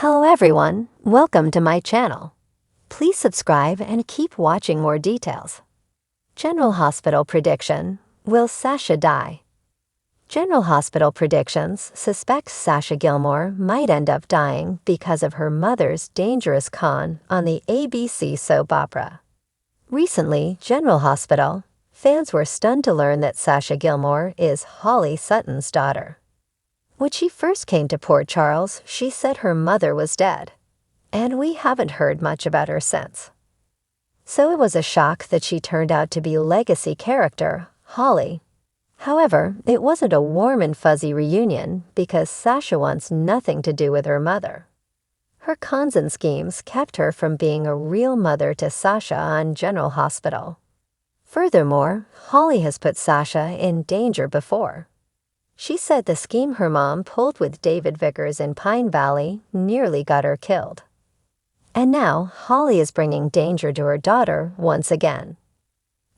Hello everyone, welcome to my channel. Please subscribe and keep watching more details. General Hospital prediction, will Sasha die? General Hospital predictions suspect Sasha Gilmore might end up dying because of her mother's dangerous con on the ABC soap opera. Recently, General Hospital, fans were stunned to learn that Sasha Gilmore is Holly Sutton's daughter. When she first came to Port Charles, she said her mother was dead, and we haven't heard much about her since. So it was a shock that she turned out to be legacy character, Holly. However, it wasn't a warm and fuzzy reunion because Sasha wants nothing to do with her mother. Her cons and schemes kept her from being a real mother to Sasha on General Hospital. Furthermore, Holly has put Sasha in danger before. She said the scheme her mom pulled with David Vickers in Pine Valley nearly got her killed. And now, Holly is bringing danger to her daughter once again.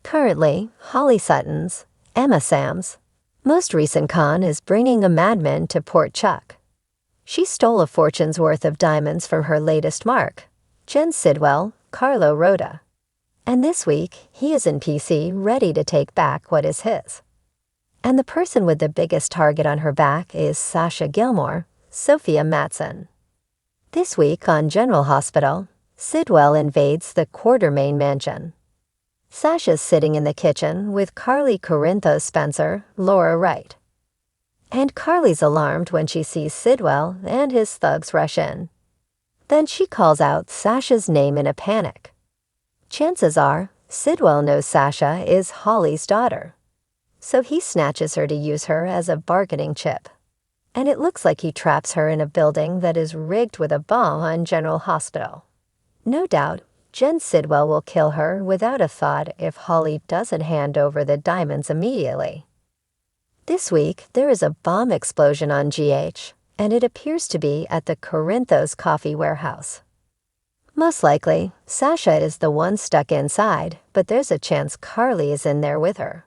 Currently, Holly Sutton's, Emma Sam's, most recent con is bringing a madman to Port Chuck. She stole a fortune's worth of diamonds from her latest mark, Jen Sidwell, Carlo Rhoda. And this week, he is in PC ready to take back what is his. And the person with the biggest target on her back is Sasha Gilmore, Sophia Matson. This week on General Hospital, Sidwell invades the Quartermain mansion. Sasha's sitting in the kitchen with Carly Corinthos Spencer, Laura Wright. And Carly's alarmed when she sees Sidwell and his thugs rush in. Then she calls out Sasha's name in a panic. Chances are, Sidwell knows Sasha is Holly's daughter. So he snatches her to use her as a bargaining chip. And it looks like he traps her in a building that is rigged with a bomb on General Hospital. No doubt, Jen Sidwell will kill her without a thought if Holly doesn't hand over the diamonds immediately. This week, there is a bomb explosion on GH, and it appears to be at the Corinthos Coffee Warehouse. Most likely, Sasha is the one stuck inside, but there's a chance Carly is in there with her.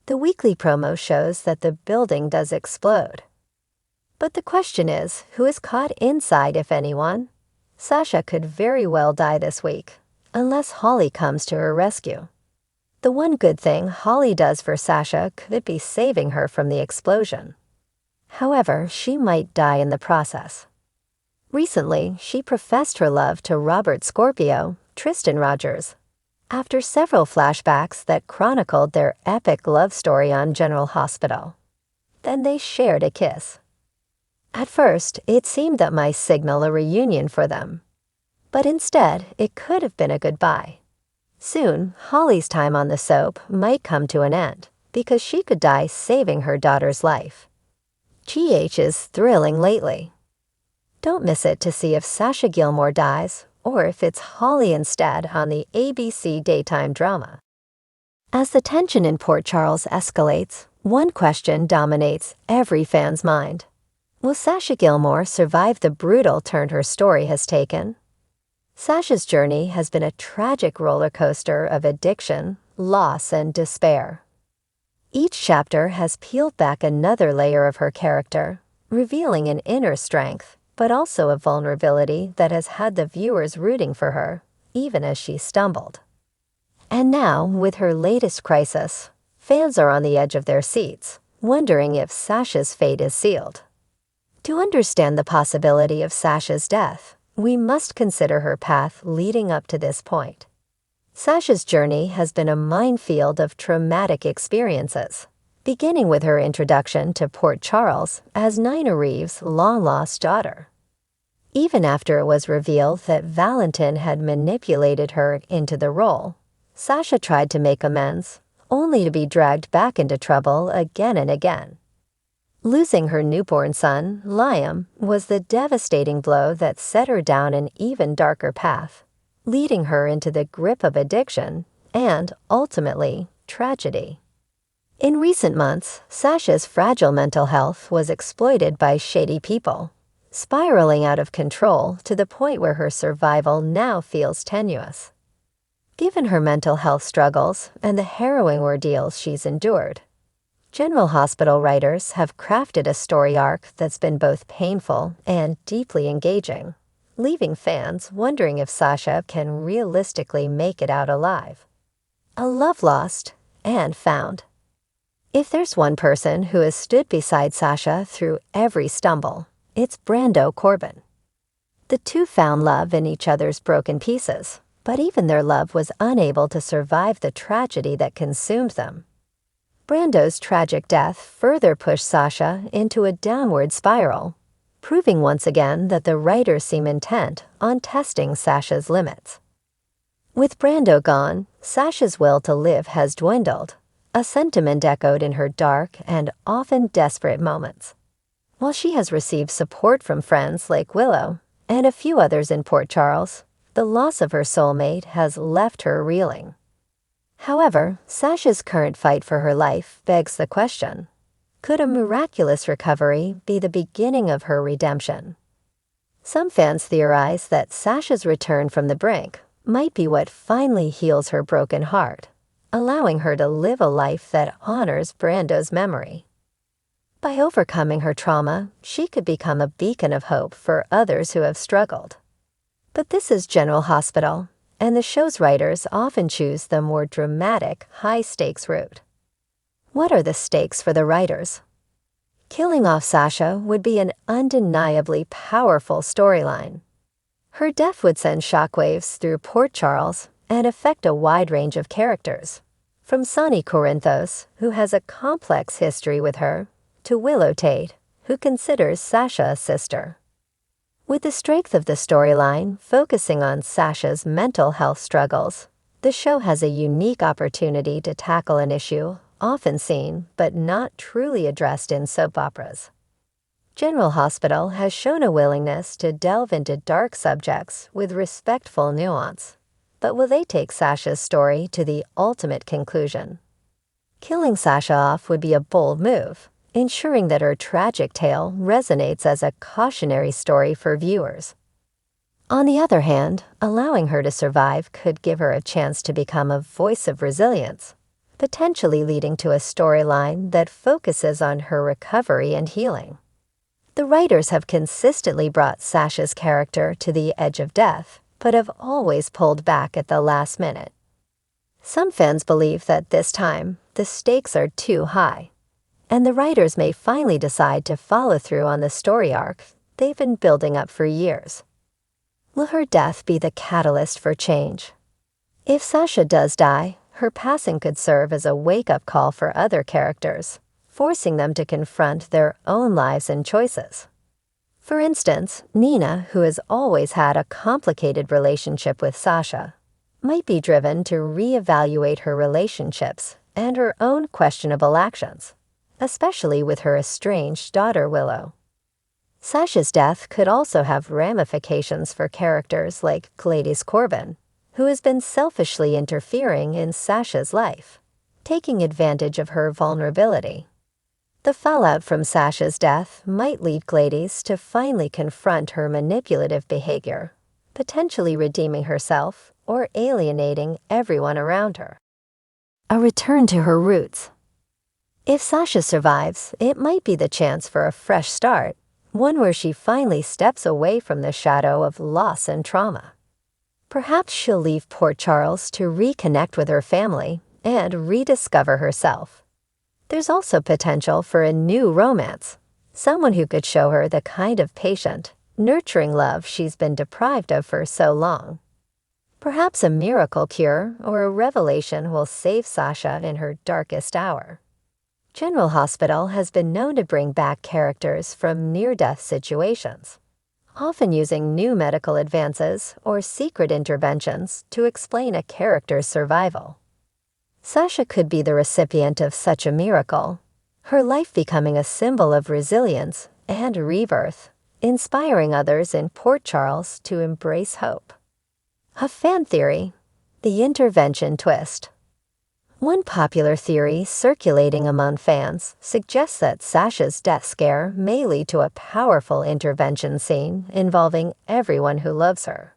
The weekly promo shows that the building does explode. But the question is, who is caught inside, if anyone? Sasha could very well die this week, unless Holly comes to her rescue. The one good thing Holly does for Sasha could be saving her from the explosion. However, she might die in the process. Recently, she professed her love to Robert Scorpio, Tristan Rogers, after several flashbacks that chronicled their epic love story on General Hospital. Then they shared a kiss. At first, it seemed that might signal a reunion for them. But instead, it could have been a goodbye. Soon, Holly's time on the soap might come to an end, because she could die saving her daughter's life. GH is thrilling lately. Don't miss it to see if Sasha Gilmore dies, or if it's Holly instead on the ABC daytime drama. As the tension in Port Charles escalates, one question dominates every fan's mind. Will Sasha Gilmore survive the brutal turn her story has taken? Sasha's journey has been a tragic roller coaster of addiction, loss, and despair. Each chapter has peeled back another layer of her character, revealing an inner strength, but also a vulnerability that has had the viewers rooting for her, even as she stumbled. And now, with her latest crisis, fans are on the edge of their seats, wondering if Sasha's fate is sealed. To understand the possibility of Sasha's death, we must consider her path leading up to this point. Sasha's journey has been a minefield of traumatic experiences, beginning with her introduction to Port Charles as Nina Reeves' long-lost daughter. Even after it was revealed that Valentin had manipulated her into the role, Sasha tried to make amends, only to be dragged back into trouble again and again. Losing her newborn son, Liam, was the devastating blow that set her down an even darker path, leading her into the grip of addiction and, ultimately, tragedy. In recent months, Sasha's fragile mental health was exploited by shady people, spiraling out of control to the point where her survival now feels tenuous. Given her mental health struggles and the harrowing ordeals she's endured, General Hospital writers have crafted a story arc that's been both painful and deeply engaging, leaving fans wondering if Sasha can realistically make it out alive. A love lost and found. If there's one person who has stood beside Sasha through every stumble, it's Brando Corbin. The two found love in each other's broken pieces, but even their love was unable to survive the tragedy that consumed them. Brando's tragic death further pushed Sasha into a downward spiral, proving once again that the writers seem intent on testing Sasha's limits. With Brando gone, Sasha's will to live has dwindled, a sentiment echoed in her dark and often desperate moments. While she has received support from friends like Willow and a few others in Port Charles, the loss of her soulmate has left her reeling. However, Sasha's current fight for her life begs the question, could a miraculous recovery be the beginning of her redemption? Some fans theorize that Sasha's return from the brink might be what finally heals her broken heart, allowing her to live a life that honors Brando's memory. By overcoming her trauma, she could become a beacon of hope for others who have struggled. But this is General Hospital, and the show's writers often choose the more dramatic, high-stakes route. What are the stakes for the writers? Killing off Sasha would be an undeniably powerful storyline. Her death would send shockwaves through Port Charles and affect a wide range of characters, from Sonny Corinthos, who has a complex history with her, to Willow Tate, who considers Sasha a sister. With the strength of the storyline focusing on Sasha's mental health struggles, the show has a unique opportunity to tackle an issue often seen but not truly addressed in soap operas. General Hospital has shown a willingness to delve into dark subjects with respectful nuance, but will they take Sasha's story to the ultimate conclusion? Killing Sasha off would be a bold move, ensuring that her tragic tale resonates as a cautionary story for viewers. On the other hand, allowing her to survive could give her a chance to become a voice of resilience, potentially leading to a storyline that focuses on her recovery and healing. The writers have consistently brought Sasha's character to the edge of death, but have always pulled back at the last minute. Some fans believe that this time, the stakes are too high, and the writers may finally decide to follow through on the story arc they've been building up for years. Will her death be the catalyst for change? If Sasha does die, her passing could serve as a wake-up call for other characters, forcing them to confront their own lives and choices. For instance, Nina, who has always had a complicated relationship with Sasha, might be driven to reevaluate her relationships and her own questionable actions, especially with her estranged daughter Willow. Sasha's death could also have ramifications for characters like Gladys Corbin, who has been selfishly interfering in Sasha's life, taking advantage of her vulnerability. The fallout from Sasha's death might lead Gladys to finally confront her manipulative behavior, potentially redeeming herself or alienating everyone around her. A return to her roots. If Sasha survives, it might be the chance for a fresh start, one where she finally steps away from the shadow of loss and trauma. Perhaps she'll leave Port Charles to reconnect with her family and rediscover herself. There's also potential for a new romance, someone who could show her the kind of patient, nurturing love she's been deprived of for so long. Perhaps a miracle cure or a revelation will save Sasha in her darkest hour. General Hospital has been known to bring back characters from near-death situations, often using new medical advances or secret interventions to explain a character's survival. Sasha could be the recipient of such a miracle, her life becoming a symbol of resilience and rebirth, inspiring others in Port Charles to embrace hope. A fan theory, the intervention twist. One popular theory circulating among fans suggests that Sasha's death scare may lead to a powerful intervention scene involving everyone who loves her.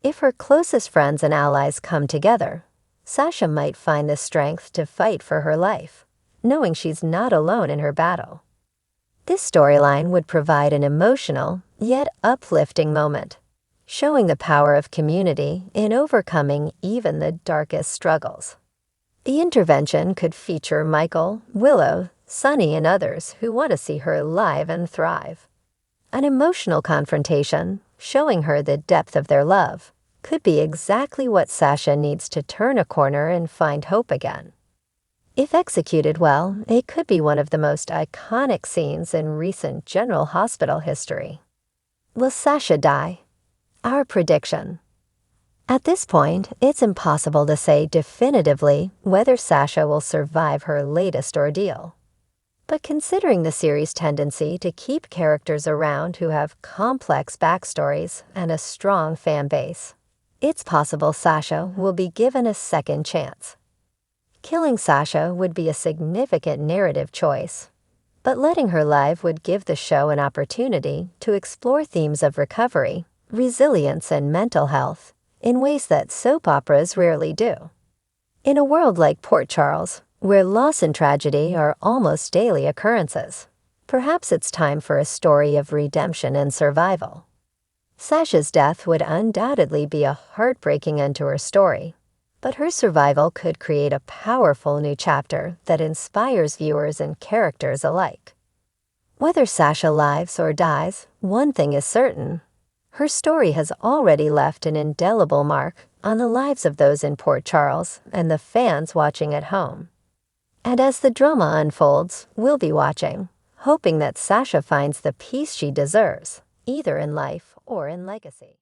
If her closest friends and allies come together, Sasha might find the strength to fight for her life, knowing she's not alone in her battle. This storyline would provide an emotional, yet uplifting moment, showing the power of community in overcoming even the darkest struggles. The intervention could feature Michael, Willow, Sunny, and others who want to see her alive and thrive. An emotional confrontation, showing her the depth of their love, could be exactly what Sasha needs to turn a corner and find hope again. If executed well, it could be one of the most iconic scenes in recent General Hospital history. Will Sasha die? Our prediction. At this point, it's impossible to say definitively whether Sasha will survive her latest ordeal. But considering the series' tendency to keep characters around who have complex backstories and a strong fan base, it's possible Sasha will be given a second chance. Killing Sasha would be a significant narrative choice, but letting her live would give the show an opportunity to explore themes of recovery, resilience, and mental health in ways that soap operas rarely do. In a world like Port Charles, where loss and tragedy are almost daily occurrences, perhaps it's time for a story of redemption and survival. Sasha's death would undoubtedly be a heartbreaking end to her story, but her survival could create a powerful new chapter that inspires viewers and characters alike. Whether Sasha lives or dies, one thing is certain. Her story has already left an indelible mark on the lives of those in Port Charles and the fans watching at home. And as the drama unfolds, we'll be watching, hoping that Sasha finds the peace she deserves, either in life or in legacy.